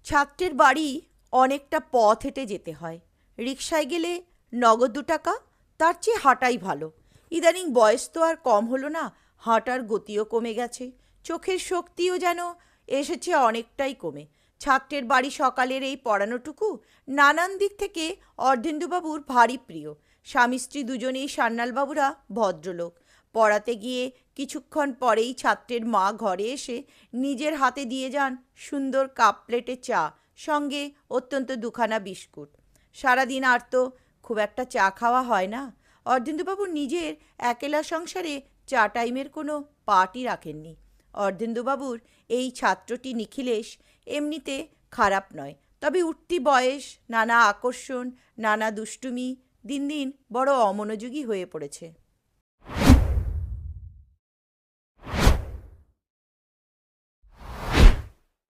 ছাত্রের বাড়ি অনেকটা পথ হেঁটে যেতে হয়। রিকশায় গেলে নগদ 2 টাকা, তার চেয়ে হাঁটাই ভালো। ইদানিং বয়স তো আর কম হলো না, হাঁটার গতিও কমে গেছে, চোখের শক্তিও যেন এসেছে অনেকটাই কমে। ছাত্রের বাড়ি সকালের এই পড়ানোটুকু নানান দিক থেকে অর্ধেন্দুবাবুর ভারী প্রিয়। স্বামী স্ত্রী দুজনেই সান্যালবাবুরা ভদ্রলোক। পড়াতে গিয়ে কিছুক্ষণ পরেই ছাত্রের মা ঘরে এসে নিজের হাতে দিয়ে যান সুন্দর কাপ প্লেটে চা, সঙ্গে অত্যন্ত 2খানা বিস্কুট। সারাদিন আর তো খুব একটা চা খাওয়া হয় না। অর্ধেন্দুবাবু নিজের একলা সংসারে চা টাইমের কোনো পাটই রাখেননি। অর্ধেন্দুবাবুর এই ছাত্রটি নিখিলেশ এমনিতে খারাপ নয়, তবে উঠতি বয়স, নানা আকর্ষণ, নানা দুষ্টুমি, দিন দিন বড় অমনোযোগী হয়ে পড়েছে।